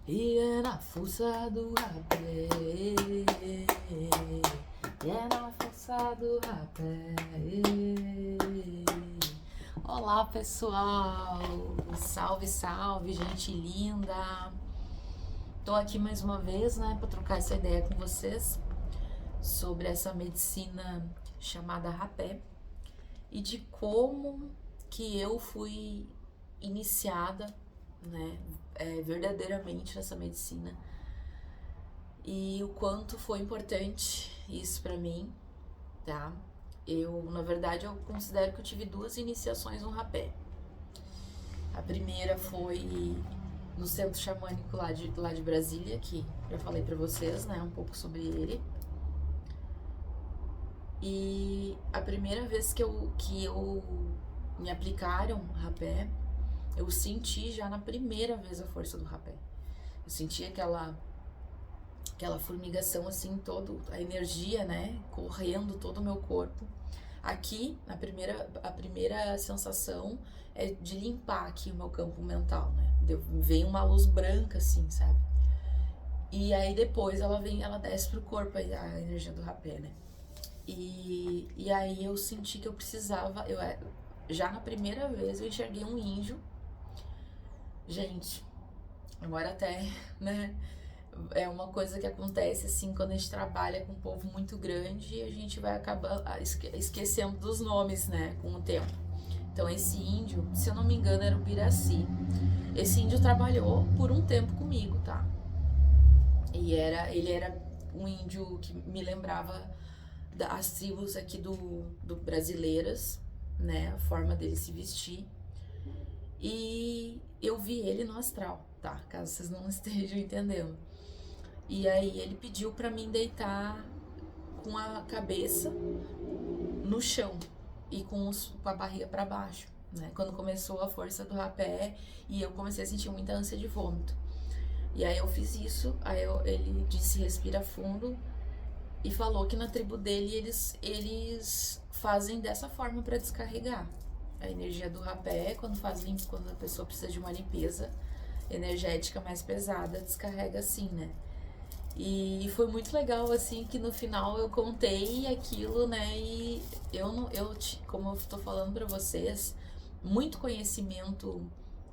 E é na força do rapé, e é na força do rapé. Olá pessoal, salve, salve, gente linda. Tô aqui mais uma vez, né, para trocar essa ideia com vocês sobre essa medicina chamada rapé e de como que eu fui iniciada, né, verdadeiramente nessa medicina e o quanto foi importante isso pra mim, tá? Na verdade, eu considero que eu tive duas iniciações no rapé. A primeira foi no centro xamânico lá de Brasília, que já falei pra vocês, né, um pouco sobre ele. E a primeira vez que eu me aplicaram rapé, eu senti já na primeira vez a força do rapé. Eu senti aquela formigação assim, a energia, né, correndo todo o meu corpo. Aqui, a primeira sensação é de limpar aqui o meu campo mental, né? Vem uma luz branca assim, sabe? E aí depois ela desce pro corpo a energia do rapé, né? E aí eu senti que eu precisava, já na primeira vez eu enxerguei um índio. Gente, agora até, né? É uma coisa que acontece assim quando a gente trabalha com um povo muito grande e a gente vai acabar esquecendo dos nomes, né, com o tempo. Então esse índio, se eu não me engano, era o Biraci. Esse índio trabalhou por um tempo comigo, tá? Ele era um índio que me lembrava das tribos aqui do brasileiras, né, a forma dele se vestir. E eu vi ele no astral, tá? Caso vocês não estejam entendendo. E aí ele pediu pra mim deitar com a cabeça no chão e com a barriga pra baixo, né? Quando começou a força do rapé e eu comecei a sentir muita ânsia de vômito. E aí eu fiz isso, ele disse respira fundo e falou que na tribo dele eles fazem dessa forma pra descarregar a energia do rapé quando a pessoa precisa de uma limpeza energética mais pesada, descarrega assim, né? E foi muito legal, assim, que no final eu contei aquilo, né? E como eu tô falando pra vocês, muito conhecimento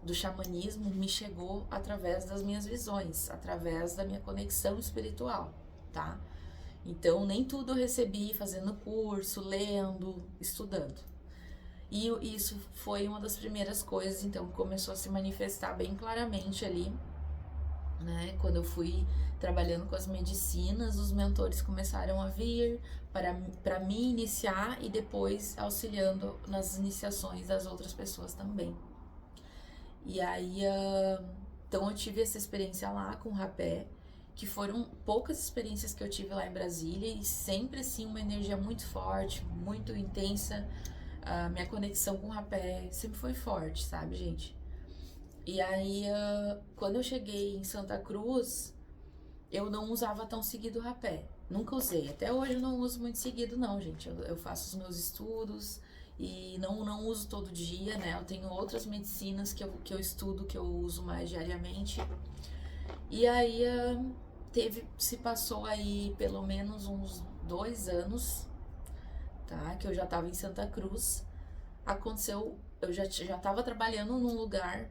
do xamanismo me chegou através das minhas visões, através da minha conexão espiritual, tá? Então, nem tudo eu recebi fazendo curso, lendo, estudando. E isso foi uma das primeiras coisas, então, que começou a se manifestar bem claramente ali, né? Quando eu fui trabalhando com as medicinas, os mentores começaram a vir para me iniciar e depois auxiliando nas iniciações das outras pessoas também. E aí, então eu tive essa experiência lá com o rapé, que foram poucas experiências que eu tive lá em Brasília e sempre assim uma energia muito forte, muito intensa. A minha conexão com o rapé sempre foi forte, sabe, gente? E aí, quando eu cheguei em Santa Cruz, eu não usava tão seguido o rapé. Nunca usei. Até hoje eu não uso muito seguido, não, gente. Eu faço os meus estudos e não uso todo dia, né? Eu tenho outras medicinas que eu estudo, que eu uso mais diariamente. E aí, se passou aí pelo menos uns 2 anos, tá? Que eu já tava em Santa Cruz. Aconteceu, eu já tava trabalhando num lugar.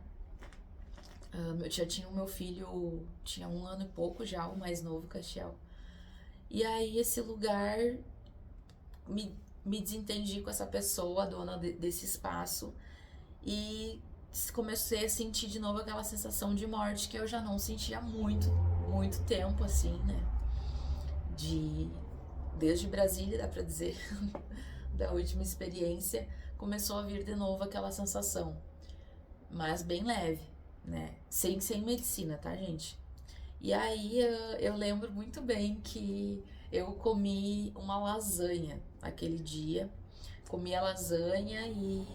Eu já tinha o meu filho, tinha 1 ano e pouco já, o mais novo, Castiel. E aí esse lugar, me desentendi com essa pessoa, a dona desse espaço, e comecei a sentir de novo aquela sensação de morte que eu já não sentia há muito tempo, assim, né? Desde Brasília, dá pra dizer, da última experiência, começou a vir de novo aquela sensação, mas bem leve, né? Sem medicina, tá, gente? E aí eu lembro muito bem que eu comi uma lasanha aquele dia. Comi a lasanha e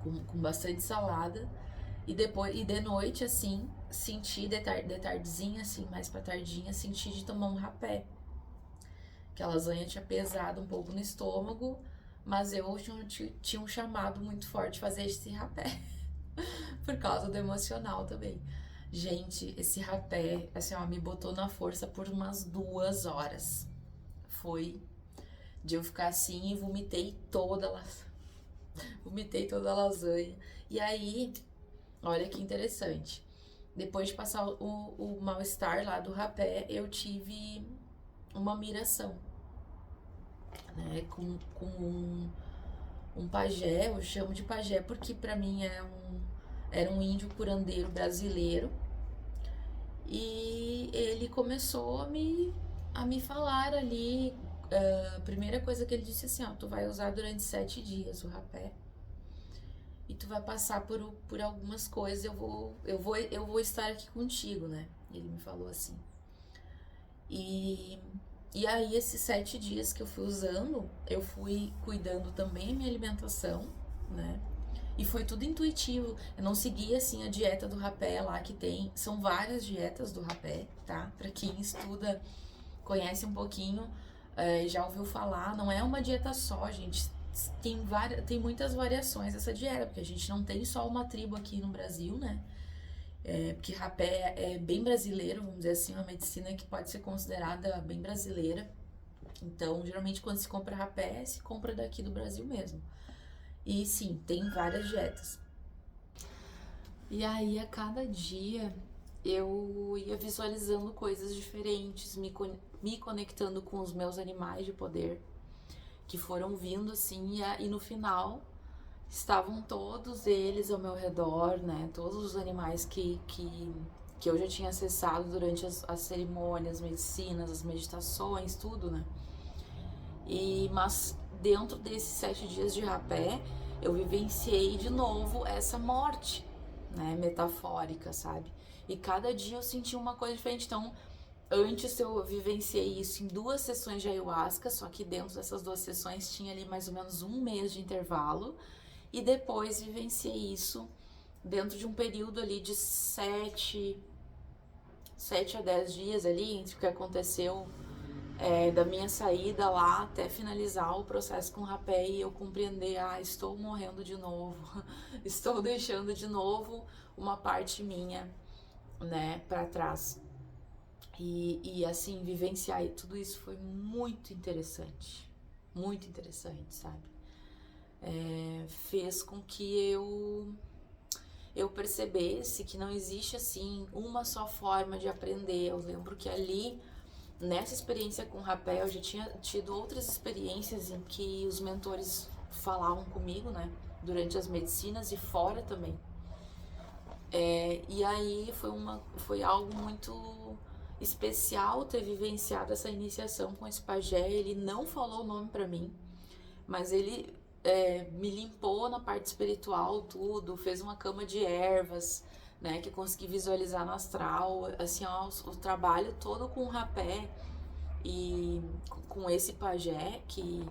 com bastante salada. E de noite, assim, senti de tardezinha, assim, mais pra tardinha, senti de tomar um rapé. Que a lasanha tinha pesado um pouco no estômago, mas eu tinha um chamado muito forte de fazer esse rapé. Por causa do emocional também. Gente, esse rapé, assim, ó, me botou na força por umas 2 horas. Foi de eu ficar assim e vomitei toda a lasanha. E aí, olha que interessante. Depois de passar o mal-estar lá do rapé, eu tive uma miração, né? Com um pajé, eu chamo de pajé porque pra mim era um índio curandeiro brasileiro. E ele começou a me falar ali. A primeira coisa que ele disse assim: ó, tu vai usar durante 7 dias o rapé e tu vai passar por algumas coisas. Eu vou estar aqui contigo, né? Ele me falou assim. E aí, esses 7 dias que eu fui usando, eu fui cuidando também da minha alimentação, né? E foi tudo intuitivo. Eu não segui, assim, a dieta do rapé lá que tem. São várias dietas do rapé, tá? Pra quem estuda, conhece um pouquinho, já ouviu falar. Não é uma dieta só, gente. Tem muitas variações essa dieta, porque a gente não tem só uma tribo aqui no Brasil, né? Porque rapé é bem brasileiro, vamos dizer assim, uma medicina que pode ser considerada bem brasileira. Então, geralmente, quando se compra rapé, se compra daqui do Brasil mesmo. E sim, tem várias dietas. E aí, a cada dia, eu ia visualizando coisas diferentes, me conectando com os meus animais de poder, que foram vindo assim, e no final estavam todos eles ao meu redor, né? Todos os animais que eu já tinha acessado durante as cerimônias, as medicinas, as meditações, tudo, né? Mas dentro desses 7 dias de rapé, eu vivenciei de novo essa morte, né? Metafórica, sabe? E cada dia eu senti uma coisa diferente. Então, antes eu vivenciei isso em 2 sessões de ayahuasca, só que dentro dessas 2 sessões tinha ali mais ou menos um mês de intervalo. E depois vivenciei isso dentro de um período ali de 7 a 10 dias ali, entre o que aconteceu da minha saída lá até finalizar o processo com o rapé e eu compreender, estou morrendo de novo, estou deixando de novo uma parte minha, né, para trás. E assim, vivenciar tudo isso foi muito interessante, sabe? Fez com que eu percebesse que não existe assim uma só forma de aprender. Eu lembro que ali, nessa experiência com o rapé, eu já tinha tido outras experiências em que os mentores falavam comigo, né, durante as medicinas e fora também. E aí foi algo muito especial ter vivenciado essa iniciação com esse pajé. Ele não falou o nome pra mim, mas ele me limpou na parte espiritual, tudo, fez uma cama de ervas, né, que eu consegui visualizar no astral, assim, ó, o trabalho todo com o rapé e com esse pajé que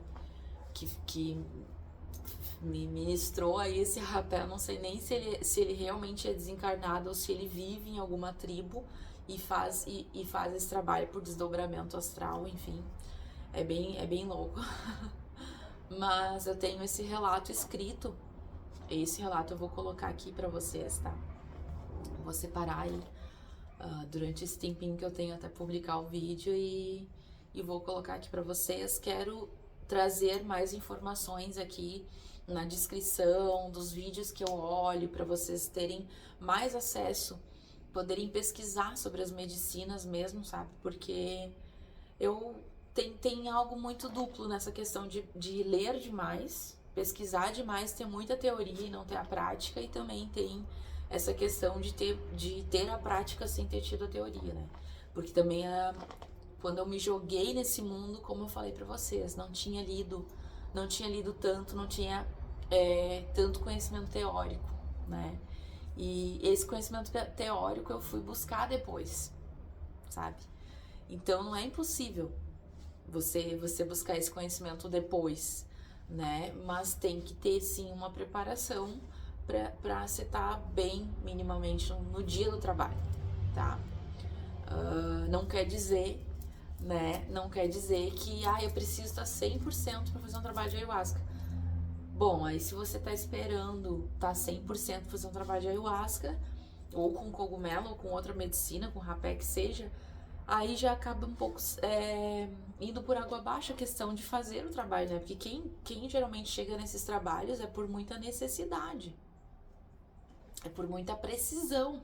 me ministrou aí esse rapé. Eu não sei nem se ele realmente é desencarnado ou se ele vive em alguma tribo e faz esse trabalho por desdobramento astral, enfim, é bem louco. Mas eu tenho esse relato escrito. Esse relato eu vou colocar aqui pra vocês, tá? Vou separar aí durante esse tempinho que eu tenho até publicar o vídeo e vou colocar aqui pra vocês. Quero trazer mais informações aqui na descrição dos vídeos que eu olho pra vocês terem mais acesso, poderem pesquisar sobre as medicinas mesmo, sabe? Porque tem algo muito duplo nessa questão de ler demais, pesquisar demais, ter muita teoria e não ter a prática, e também tem essa questão de ter a prática sem ter tido a teoria, né? Porque também quando eu me joguei nesse mundo, como eu falei pra vocês, não tinha lido tanto, não tinha tanto conhecimento teórico, né? E esse conhecimento teórico eu fui buscar depois, sabe? Então não é impossível você buscar esse conhecimento depois, né? Mas tem que ter sim uma preparação pra você estar bem minimamente no dia do trabalho, tá? Não quer dizer, né? Não quer dizer que eu preciso estar 100% para fazer um trabalho de ayahuasca. Bom, aí se você tá esperando tá 100% pra fazer um trabalho de ayahuasca, ou com cogumelo, ou com outra medicina, com rapé que seja, aí já acaba um pouco indo por água abaixo a questão de fazer o trabalho, né? Porque quem geralmente chega nesses trabalhos é por muita necessidade, é por muita precisão,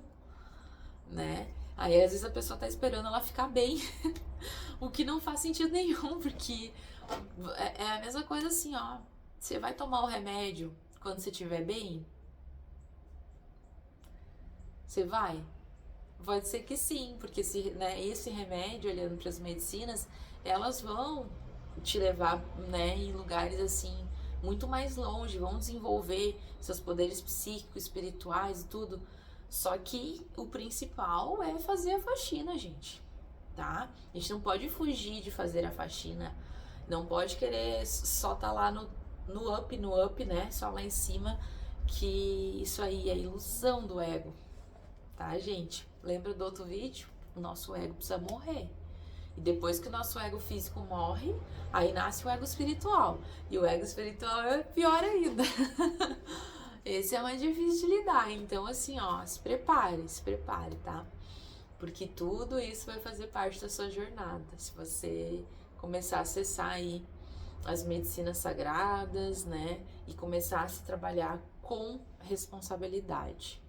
né? Aí às vezes a pessoa tá esperando ela ficar bem, o que não faz sentido nenhum, porque é a mesma coisa assim, ó. Você vai tomar o remédio quando você estiver bem? Você vai? Pode ser que sim, porque esse remédio, olhando para as medicinas, elas vão te levar, né, em lugares assim muito mais longe, vão desenvolver seus poderes psíquicos, espirituais e tudo. Só que o principal é fazer a faxina, gente, tá? A gente não pode fugir de fazer a faxina, não pode querer só tá lá no up, né? Só lá em cima, que isso aí é ilusão do ego, tá, gente? Lembra do outro vídeo? O nosso ego precisa morrer. E depois que o nosso ego físico morre, aí nasce o ego espiritual. E o ego espiritual é pior ainda. Esse é mais difícil de lidar. Então, assim, ó, se prepare, tá? Porque tudo isso vai fazer parte da sua jornada. Se você começar a acessar aí as medicinas sagradas, né? E começar a se trabalhar com responsabilidade.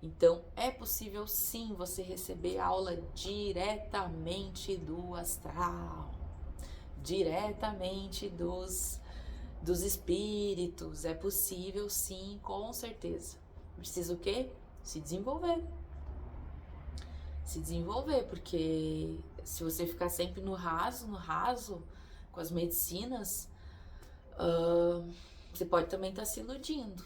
Então, é possível sim você receber aula diretamente do astral, diretamente dos espíritos. É possível sim, com certeza. Precisa o quê? Se desenvolver. Se desenvolver, porque se você ficar sempre no raso, com as medicinas, você pode também estar se iludindo,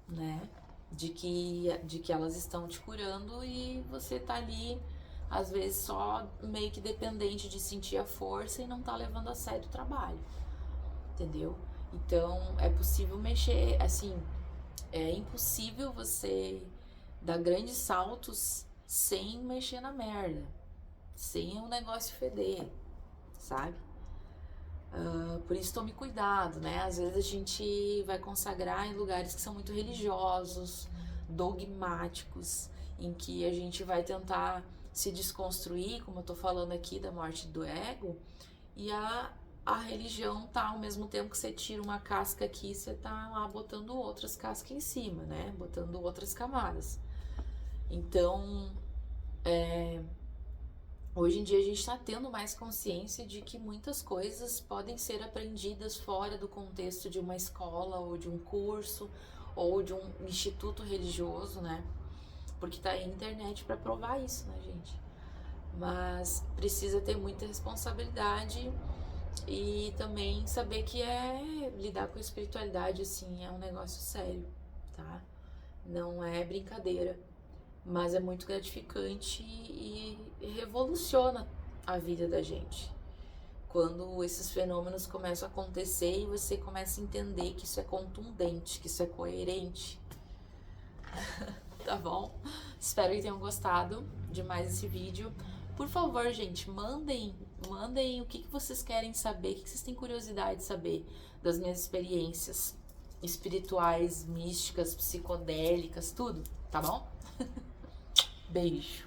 né? De que elas estão te curando e você tá ali, às vezes, só meio que dependente de sentir a força e não tá levando a sério o trabalho, entendeu? Então, é possível mexer, assim, é impossível você dar grandes saltos sem mexer na merda, sem o negócio feder, sabe? Por isso tome cuidado, né? Às vezes a gente vai consagrar em lugares que são muito religiosos, dogmáticos, em que a gente vai tentar se desconstruir, como eu tô falando aqui da morte do ego, e a religião tá ao mesmo tempo que você tira uma casca aqui, você tá lá botando outras cascas em cima, né? Botando outras camadas. Então, hoje em dia a gente está tendo mais consciência de que muitas coisas podem ser aprendidas fora do contexto de uma escola ou de um curso ou de um instituto religioso, né? Porque tá aí a internet para provar isso, né, gente? Mas precisa ter muita responsabilidade e também saber que lidar com a espiritualidade, assim, é um negócio sério, tá? Não é brincadeira. Mas é muito gratificante e revoluciona a vida da gente. Quando esses fenômenos começam a acontecer e você começa a entender que isso é contundente, que isso é coerente. Tá bom? Espero que tenham gostado de mais esse vídeo. Por favor, gente, mandem o que vocês querem saber, o que vocês têm curiosidade de saber das minhas experiências espirituais, místicas, psicodélicas, tudo, tá bom? Beijo.